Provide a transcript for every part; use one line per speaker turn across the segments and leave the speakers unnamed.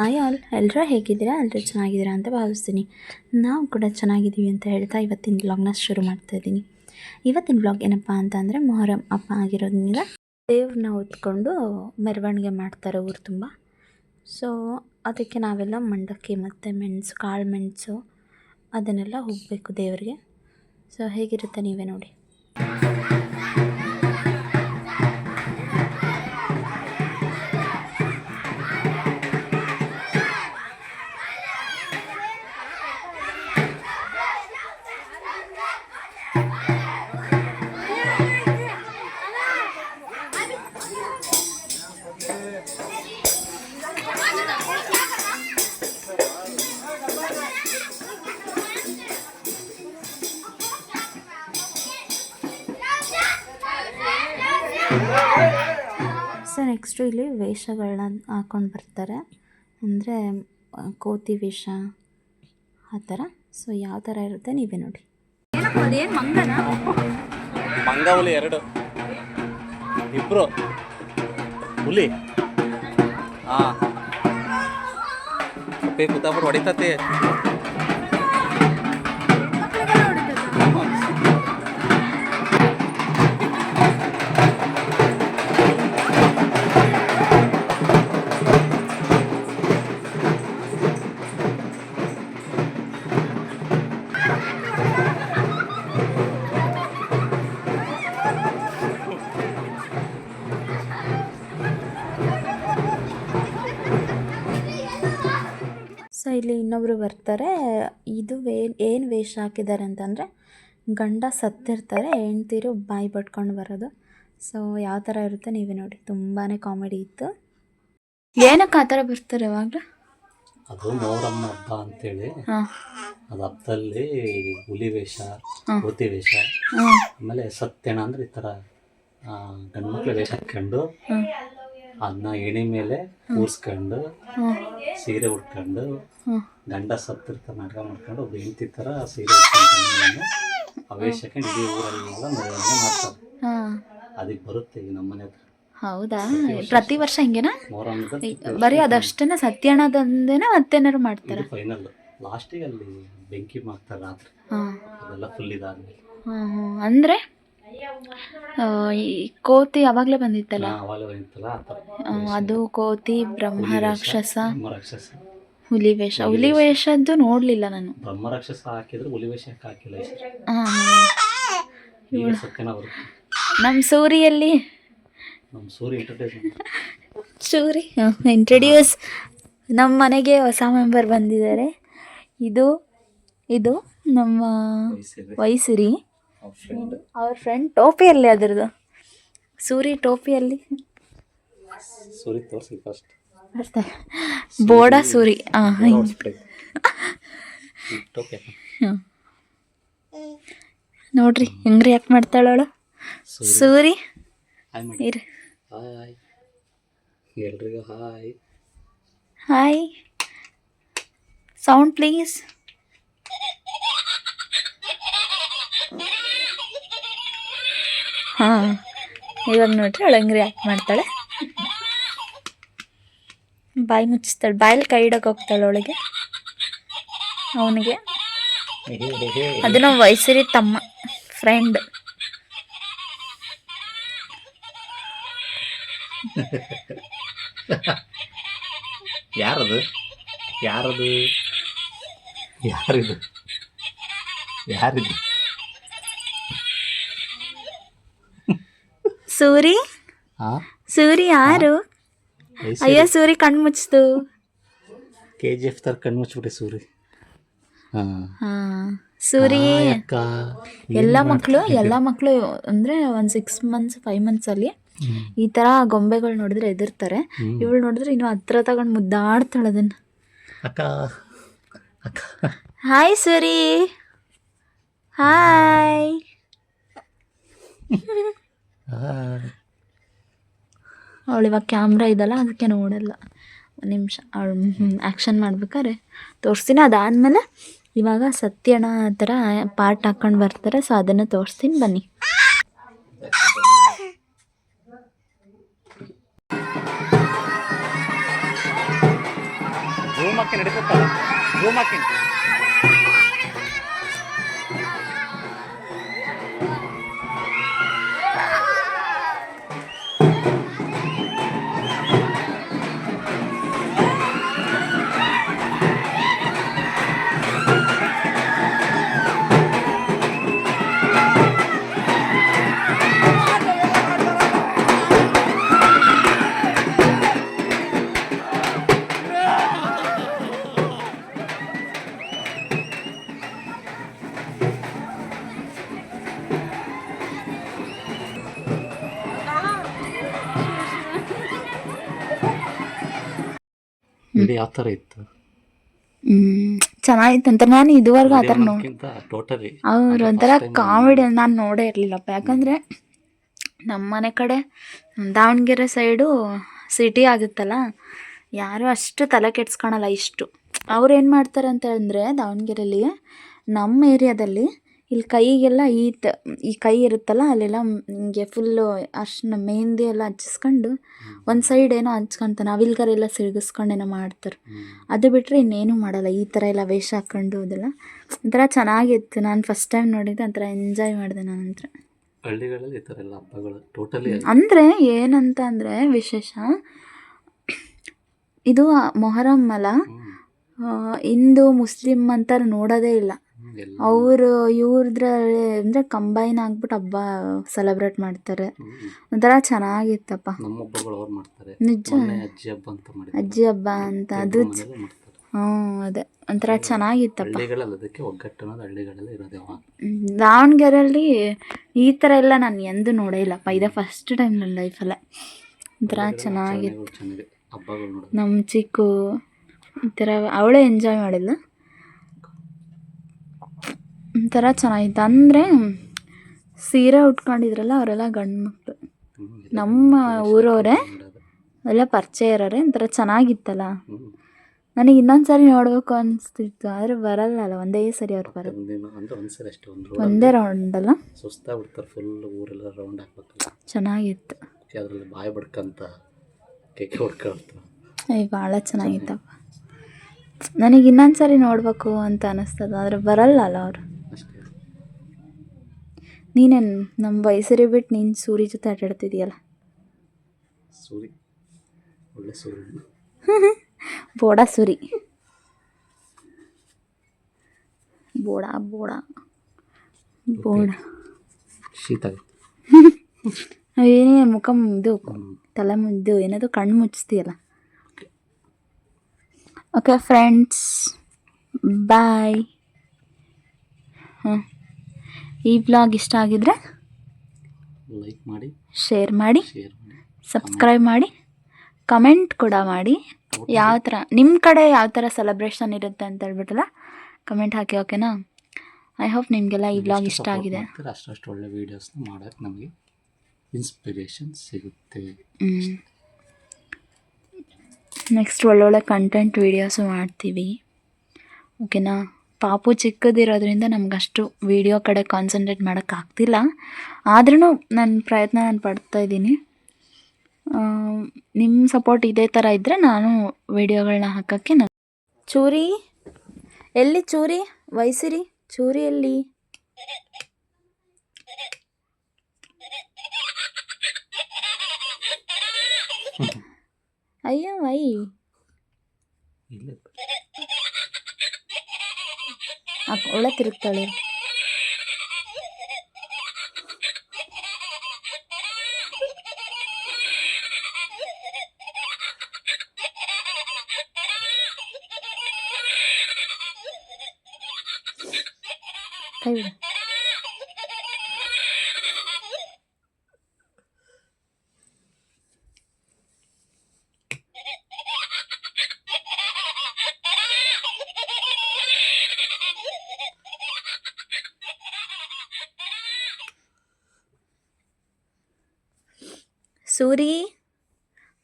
Hi all, ಎಲ್ಲರೂ ಹೇಗಿದ್ದೀರಾ? ಎಲ್ಲರೂ ಚೆನ್ನಾಗಿದ್ದೀರಾ ಅಂತ ಭಾವಿಸ್ತೀನಿ. ನಾವು ಕೂಡ ಚೆನ್ನಾಗಿದ್ದೀವಿ ಅಂತ ಹೇಳ್ತಾ ಇವತ್ತಿನ ವ್ಲಾಗ್ನ ಶುರು ಮಾಡ್ತಾಯಿದ್ದೀನಿ. ಇವತ್ತಿನ ವ್ಲಾಗ್ ಏನಪ್ಪ ಅಂತಂದರೆ ಮೊಹರಂ ಹಬ್ಬ ಆಗಿರೋದ್ರಿಂದ ದೇವ್ರನ್ನ ಹೊತ್ಕೊಂಡು ಮೆರವಣಿಗೆ ಮಾಡ್ತಾರೆ ಊರು ತುಂಬ. ಸೊ ಅದಕ್ಕೆ ನಾವೆಲ್ಲ ಮಂಡಕ್ಕಿ ಮತ್ತು ಮೆಣಸು, ಕಾಳು ಮೆಣಸು ಅದನ್ನೆಲ್ಲ ಹೋಗಬೇಕು ದೇವರಿಗೆ. ಸೊ ಹೇಗಿರುತ್ತೆ ನೀವೇ ನೋಡಿ. ಸೊ ನೆಕ್ಸ್ಟು ಇಲ್ಲಿ ವೇಷಗಳನ್ನ ಹಾಕ್ಕೊಂಡು ಬರ್ತಾರೆ, ಅಂದರೆ ಕೋತಿ ವೇಷ ಆ ಥರ. ಸೊ ಯಾವ ಥರ ಇರುತ್ತೆ ನೀವೇ ನೋಡಿ.
ಮಂಗ ಹುಲಿ ಎರಡು ಇಬ್ರು ಹುಲಿ ಕೂತಾಬಿಟ್ಟು ಹೊಡಿತತಿ.
ಸೊ ಇಲ್ಲಿ ಇನ್ನೊಬ್ಬರು ಬರ್ತಾರೆ. ಇದು ಏನು ವೇಷ ಹಾಕಿದ್ದಾರೆ ಅಂತಂದರೆ ಗಂಡ ಸತ್ತಿರ್ತಾರೆ, ಹೆಂಡ್ತಿರು ಬಾಯಿ ಪಟ್ಕೊಂಡು ಬರೋದು. ಸೊ ಯಾವ ಥರ ಇರುತ್ತೆ ನೀವೇ ನೋಡಿ. ತುಂಬಾ ಕಾಮಿಡಿ ಇತ್ತು. ಏನಕ್ಕೆ ಆ ಥರ ಬರ್ತಾರೆ ಯಾವಾಗಲೂ?
ಅದು ಮೊಹರಂ ಹಬ್ಬ ಅಂತೇಳಿ, ಅದು ಹಬ್ಬದಲ್ಲಿ ಹುಲಿ ವೇಷ, ಕೋತಿ ವೇಷ, ಆಮೇಲೆ ಸತ್ಯಣ ಅಂದ್ರೆ ಈ ಥರ ಗಂಡು ಮಕ್ಳು ವೇಷ ಹಾಕ್ಕೊಂಡು ಅದನ್ನ ಎಣೆ ಮೇಲೆ ಕೂರಿಸ್ಕೊಂಡು ಸೀರೆ ಉಟ್ಕೊಂಡು ಗಂಡ ಸತ್ತಿರ್ತಾರೆ ನಾಟಕ ಮಾಡ್ಕೊಂಡು ಒಬ್ಬ ಹೆಂಡತಿ ಥರ ಸೀರೆ ಉಟ್ಕೊಂಡು ಆ ವೇಷಕ್ಕೆ ಇಡೀ ಊರಲ್ಲೆಲ್ಲ ಮೆರವಣಿಗೆ ಮಾಡ್ತಾರೆ. ಅದಕ್ಕೆ ಬರುತ್ತೆ ಈಗ ನಮ್ಮ ಮನೆ ಹತ್ರ.
ಹೌದಾ? ಪ್ರತಿ ವರ್ಷ ಹಿಂಗೇನಾ? ಬರೀ ಅದಷ್ಟೇನ ಸತ್ಯಣ್ಣದಂದೇನ ಮತ್ತೇನಾರು ಮಾಡ್ತಾರೆ?
ಫೈನಲ್ ಲಾಸ್ಟಿಗೆ ಅಲ್ಲಿ ಬೆಂಕಿ ಮಾಡ್ತಾರೆ ರಾತ್ರಿ, ಅದೆಲ್ಲ ಫುಲ್ ಇದಾದ್ಮೇಲೆ.
ಅಂದರೆ ಈ ಕೋತಿ ಅವಾಗಲೇ ಬಂದಿತ್ತಲ್ಲ, ಅದು ಕೋತಿ, ಬ್ರಹ್ಮ ರಾಕ್ಷಸ, ಹುಲಿ ವೇಷ. ಹುಲಿ ವೇಷದ್ದು ನೋಡಲಿಲ್ಲ ನಾನು.
ಬ್ರಹ್ಮ ರಾಕ್ಷಸ ಹಾಕಿದ್ರೆ ಹುಲಿ ವೇಷ ಹಾಕಿಲ್ಲ.
ನಮ್ಮ ಸೂರಿಯಲ್ಲಿ ಸೂರಿ ಇಂಟ್ರಡ್ಯೂಸ್. ನಮ್ಮ ಮನೆಗೆ ಹೊಸ ಮೆಂಬರ್ ಬಂದಿದ್ದಾರೆ. ಇದು ನಮ್ಮ ವೈಸಿರಿ, ಅವ್ರ ಫ್ರೆಂಡ್. ಟೋಪಿಯಲ್ಲಿ ಅದರದ್ದು ಸೂರಿ ಟೋಪಿಯಲ್ಲಿ
ಸೂರಿ ತೋರಿಸಿ ಫಸ್ಟ್.
ಬೋಡ ಸೂರಿ ನೋಡ್ರಿ ಹೆಂಗ್ರಿ ಯಾಕೆ ಮಾಡ್ತಾಳವಳು ಸೂರಿ.
ಎಲ್ರಿಗೂ ಹಾಯ್.
Hi, sound please. ಇವಾಗ ನೋಡ್ರಿ ಅವಳು ಹೆಂಗ್ರಿ ಯಾಕೆ ಮಾಡ್ತಾಳೆ. ಬಾಯಿ ಮುಚ್ಚಿಸ್ತಾಳೆ, ಬಾಯಲ್ಲಿ ಕೈ ಇಡಕ್ಕೆ ಹೋಗ್ತಾಳೆ ಅವಳಿಗೆ, ಅವನಿಗೆ. ಅದು ನಮ್ಮ ವಯಸ್ಸಿರಿ ತಮ್ಮ ಫ್ರೆಂಡ್.
ಯಾರದು ಯಾರದು ಯಾರಿದು ಯಾರಿದು?
ಸೂರಿ ಸೂರಿ ಯಾರು? ಅಯ್ಯೋ ಸೂರಿ ಕಣ್ಣು ಮುಚ್ಚಿತು.
KGF ತರ ಕಣ್ಣು ಮುಚ್ಚಿಬಿಟ್ಟೆ ಸೂರಿ.
ಸೂರಿ ಎಲ್ಲ ಮಕ್ಕಳು ಅಂದರೆ ಒಂದು 6 months 5 months ಅಲ್ಲಿ ಈ ಥರ ಗೊಂಬೆಗಳು ನೋಡಿದ್ರೆ ಎದುರ್ತಾರೆ. ಇವಳು ನೋಡಿದ್ರೆ ಇನ್ನು ಹತ್ರ ತಗೊಂಡು ಮುದ್ದಾಡ್ತಾಳೆ ಅದನ್ನು. Hi Suri, hi. ಅವಳು ಇವಾಗ ಕ್ಯಾಮ್ರಾ ಇದಲ್ಲ ಅದಕ್ಕೆ ನೋಡಲ್ಲ. ಒಂದು ನಿಮಿಷ ಅವಳು ಆ್ಯಕ್ಷನ್ ಮಾಡ್ಬೇಕಾದ್ರೆ ತೋರಿಸ್ತೀನಿ. ಅದಾದಮೇಲೆ ಇವಾಗ ಸತ್ಯಣ ಆ ಥರ ಪಾರ್ಟ್ ಹಾಕ್ಕೊಂಡು ಬರ್ತಾರೆ. ಸೊ ಅದನ್ನು ತೋರಿಸ್ತೀನಿ ಬನ್ನಿ.
ಜೂಮ್ ಹಾಕಿ ನಡೀತಲ್ಲ, ಜೂಮ್ ಹಾಕಿ. ವಿಡಿಯೋ ಯಾವ ಥರ ಇತ್ತು?
ಚೆನ್ನಾಗಿತ್ತು ಅಂತ. ನಾನು ಇದುವರೆಗೂ ಆ ಥರ
ಟೋಟಲಿ
ಅವ್ರು ಒಂಥರ ಕಾಮಿಡಿ ನಾನು ನೋಡೇ ಇರಲಿಲ್ಲಪ್ಪ. ಯಾಕಂದರೆ ನಮ್ಮ ಮನೆ ಕಡೆ ದಾವಣಗೆರೆ ಸೈಡು ಸಿಟಿ ಆಗುತ್ತಲ್ಲ, ಯಾರೂ ಅಷ್ಟು ತಲೆ ಕೆಡ್ಸ್ಕೊಳಲ್ಲ ಇಷ್ಟು. ಅವ್ರು ಏನು ಮಾಡ್ತಾರೆ ಅಂತ ಅಂದರೆ ದಾವಣಗೆರೆಯಲ್ಲಿ ನಮ್ಮ ಏರಿಯಾದಲ್ಲಿ ಇಲ್ಲಿ ಕೈಗೆಲ್ಲ ಈ ಕೈ ಇರುತ್ತಲ್ಲ ಅಲ್ಲೆಲ್ಲ ಹಿಂಗೆ ಫುಲ್ಲು ಅರ್ಶಿನ ಮೆಹಂದಿ ಎಲ್ಲ ಹಚ್ಚಿಸ್ಕೊಂಡು ಒಂದು ಸೈಡ್ ಏನೋ ಹಚ್ಕೊಂತಾನೆ, ಅವಿಲ್ಗರೆಲ್ಲ ಸಿಗಿಸ್ಕೊಂಡೇನೋ ಮಾಡ್ತಾರೆ. ಅದು ಬಿಟ್ಟರೆ ಇನ್ನೇನು ಮಾಡಲ್ಲ. ಈ ಥರ ಎಲ್ಲ ವೇಷ ಹಾಕ್ಕೊಂಡು ಅದೆಲ್ಲ ಒಂಥರ ಚೆನ್ನಾಗಿತ್ತು. ನಾನು ಫಸ್ಟ್ ಟೈಮ್ ನೋಡಿದ್ದೆ, ಒಂಥರ ಎಂಜಾಯ್ ಮಾಡಿದೆ ನಾನು. ಒಂಥರ
ಹಳ್ಳಿಗಳಲ್ಲಿ ಈ ಥರ ಎಲ್ಲ ಹಬ್ಬಗಳು ಟೋಟಲಿ
ಅಂದರೆ ಏನಂತ ಅಂದರೆ ವಿಶೇಷ ಇದು ಮೊಹರಂ ಅಲ್ಲ, ಹಿಂದೂ ಮುಸ್ಲಿಮ್ ಅಂತ ನೋಡೋದೇ ಇಲ್ಲ. ಅವರು ಇವ್ರದ್ರಲ್ಲಿ ಅಂದರೆ ಕಂಬೈನ್ ಆಗ್ಬಿಟ್ಟು ಹಬ್ಬ ಸೆಲೆಬ್ರೇಟ್ ಮಾಡ್ತಾರೆ. ಒಂಥರ ಚೆನ್ನಾಗಿತ್ತಪ್ಪ. ನಿಜ, ಅಜ್ಜಿ ಹಬ್ಬ ಅಂತ ಅದು. ಅದೇ ಒಂಥರ ಚೆನ್ನಾಗಿತ್ತಪ್ಪ. ದಾವಣಗೆರೆಯಲ್ಲಿ ಈ ಥರ ಎಲ್ಲ ನಾನು ಎಂದೂ ನೋಡೇ ಇಲ್ಲಪ್ಪ. ಇದೇ ಫಸ್ಟ್ ಟೈಮ್ ನನ್ನ ಲೈಫಲ್ಲೇ. ಒಂಥರ ಚೆನ್ನಾಗಿತ್ತು. ನಮ್ಮ ಚಿಕ್ಕು ಈ ಥರ ಅವಳೇ ಎಂಜಾಯ್ ಮಾಡಿದ್ಲು. ಒಂಥರ ಚೆನ್ನಾಗಿತ್ತು. ಅಂದರೆ ಸೀರೆ ಉಟ್ಕೊಂಡಿದ್ರಲ್ಲ ಅವರೆಲ್ಲ ಗಂಡು ಮಕ್ಕಳು, ನಮ್ಮ ಊರವರೇ, ಎಲ್ಲ ಪರಿಚಯ ಇರೋರೆ. ಒಂಥರ ಚೆನ್ನಾಗಿತ್ತಲ್ಲ. ನನಗೆ ಇನ್ನೊಂದು ಸರಿ ನೋಡಬೇಕು ಅನಿಸ್ತಿತ್ತು, ಆದರೆ ಬರಲ್ಲ ಅಲ್ಲ, ಒಂದೇ ಸರಿ ಅವ್ರು ಬರೋದು, ಒಂದೇ ರೌಂಡಲ್ಲ. ಚೆನ್ನಾಗಿತ್ತು. ಭಾಳ ಚೆನ್ನಾಗಿತ್ತಪ್ಪ. ನನಗೆ ಇನ್ನೊಂದು ಸರಿ ನೋಡಬೇಕು ಅಂತ ಅನ್ನಿಸ್ತದ, ಆದರೆ ಬರಲ್ಲ ಅಲ್ಲ ಅವರು. ನೀನೇನು ನಮ್ಮ ವಯಸ್ಸರಿ ಬಿಟ್ಟು ನೀನು ಸೂರಿ ಜೊತೆ ಆಟಾಡ್ತಿದೀಯಲ್ಲ. ಬೋಡ ಸೂರಿ, ಬೋಡ ಬೋಡ ಬೋಡ. ಏನೇ ಮುಖ ಇದು ತಲೆ ಇದು ಏನದು ಕಣ್ಣು ಮುಚ್ಚಿಸ್ತೀಯಲ್ಲ. ಓಕೆ ಫ್ರೆಂಡ್ಸ್, ಬಾಯ್. ಈ ವ್ಲಾಗ್ ಇಷ್ಟ ಆಗಿದ್ರೆ
ಲೈಕ್ ಮಾಡಿ,
ಶೇರ್ ಮಾಡಿ, ಸಬ್ಸ್ಕ್ರೈಬ್ ಮಾಡಿ, ಕಮೆಂಟ್ ಕೂಡ ಮಾಡಿ. ಯಾವ ಥರ ನಿಮ್ಮ ಕಡೆ ಯಾವ ಥರ ಸೆಲೆಬ್ರೇಷನ್ ಇರುತ್ತೆ ಅಂತ ಹೇಳ್ಬಿಟ್ಟಲ್ಲ ಕಮೆಂಟ್ ಹಾಕಿ, ಓಕೆನಾ? ಐ ಹೋಪ್ ನಿಮಗೆಲ್ಲ ಈ ವ್ಲಾಗ್ ಇಷ್ಟ ಆಗಿದೆ.
ಅಷ್ಟು ಒಳ್ಳೆ ವೀಡಿಯೋಸ್ನ ಮಾಡೋಕ್ಕೆ ನಮಗೆ ಇನ್ಸ್ಪಿರೇಷನ್ ಸಿಗುತ್ತೆ.
ನೆಕ್ಸ್ಟ್ ಒಳ್ಳೊಳ್ಳೆ ಕಂಟೆಂಟ್ ವೀಡಿಯೋಸು ಮಾಡ್ತೀವಿ, ಓಕೆನಾ? ಪಾಪು ಚಿಕ್ಕದಿರೋದ್ರಿಂದ ನಮಗಷ್ಟು ವೀಡಿಯೋ ಕಡೆ ಕಾನ್ಸಂಟ್ರೇಟ್ ಮಾಡೋಕ್ಕಾಗ್ತಿಲ್ಲ. ಆದ್ರೂ ನನ್ನ ಪ್ರಯತ್ನ ನಾನು ಪಡ್ತಾಯಿದ್ದೀನಿ. ನಿಮ್ಮ ಸಪೋರ್ಟ್ ಇದೇ ಥರ ಇದ್ದರೆ ನಾನು ವೀಡಿಯೋಗಳನ್ನ ಹಾಕೋಕ್ಕೆ ಚೂರಿ ಎಲ್ಲಿ? ಚೂರಿ ವಯಸ್ಸಿರಿ, ಚೂರಿ ಎಲ್ಲಿ? ಅಯ್ಯೋ ವೈ, ಒಳ್ಳೆ ತಿರುಗ್ತಾಳೆ. ಕೈ ಬಿಡು. ಸೂರಿ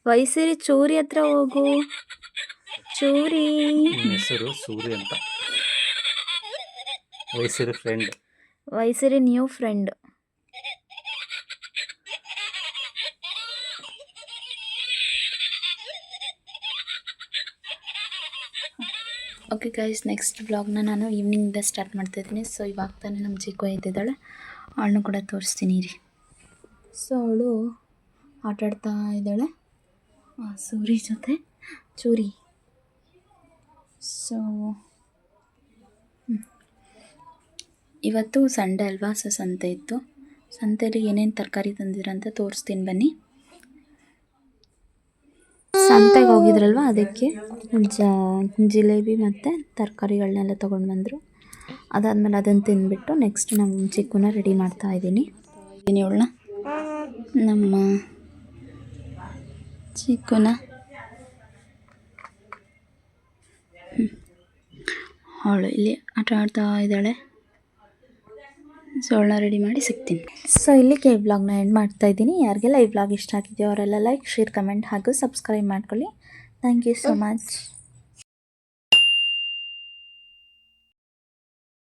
ವಯಸ್ಸಿರಿ, ಚೂರಿ ಹತ್ರ ಹೋಗು. ಚೂರಿ
ಹೆಸರು ಸೂರಿ ಅಂತ, ವಯಸ್ಸಿರಿ ಫ್ರೆಂಡ್,
ವಯಸ್ಸಿರಿ new friend. Okay guys, next ವ್ಲಾಗ್ನ ನಾನು ಈವ್ನಿಂಗಿಂದ ಸ್ಟಾರ್ಟ್ ಮಾಡ್ತಾಯಿದ್ದೀನಿ. ಸೊ ಇವಾಗ ತಾನೇ ನಮ್ಮ ಚಿಕ್ಕು ಎದ್ದಿದ್ದಾಳೆ, ಅವಳನ್ನು ಕೂಡ ತೋರಿಸ್ತೀನಿ ರೀ. ಸೊ ಅವಳು ಆಟಾಡ್ತಾ ಇದ್ದಾಳೆ ಸೂರಿ ಜೊತೆ, ಚೂರಿ. ಸೊ ಇವತ್ತು ಸಂಡೇ ಅಲ್ವಾ, ಸೊ ಸಂತೆ ಇತ್ತು. ಸಂತೆಯಲ್ಲಿ ಏನೇನು ತರಕಾರಿ ತಂದಿರಂತ ತೋರಿಸ್ತೀನಿ ಬನ್ನಿ. ಸಂತೆಗೆ ಹೋಗಿದ್ರಲ್ವ, ಅದಕ್ಕೆ ಜಿಲೇಬಿ ಮತ್ತು ತರಕಾರಿಗಳನ್ನೆಲ್ಲ ತೊಗೊಂಡು ಬಂದರು. ಅದಾದಮೇಲೆ ಅದನ್ನು ತಿಂದುಬಿಟ್ಟು ನೆಕ್ಸ್ಟ್ ನಮ್ಮ ಚಿಕ್ಕುನ ರೆಡಿ ಮಾಡ್ತಾ ಇದ್ದೀನಿ. ಅವಳನ್ನ ನಮ್ಮ ಚಿಕ್ಕುನ ಅವಳು ಇಲ್ಲಿ ಆಟ ಆಡ್ತಾ ಇದ್ದಾಳೆ. ಸೊ ಅವಳನ್ನ ರೆಡಿ ಮಾಡಿ ಸಿಗ್ತೀನಿ. ಸೊ ಇಲ್ಲಿಗೆ ಈ ವ್ಲಾಗ್ನ ಎಂಡ್ ಮಾಡ್ತಾ ಇದ್ದೀನಿ. ಯಾರಿಗೆಲ್ಲ ಈ ವ್ಲಾಗ್ ಇಷ್ಟ ಆಗಿದೆಯೋ ಅವರೆಲ್ಲ ಲೈಕ್, ಶೇರ್, ಕಮೆಂಟ್ ಹಾಗೂ ಸಬ್ಸ್ಕ್ರೈಬ್ ಮಾಡ್ಕೊಳ್ಳಿ. Thank you so much.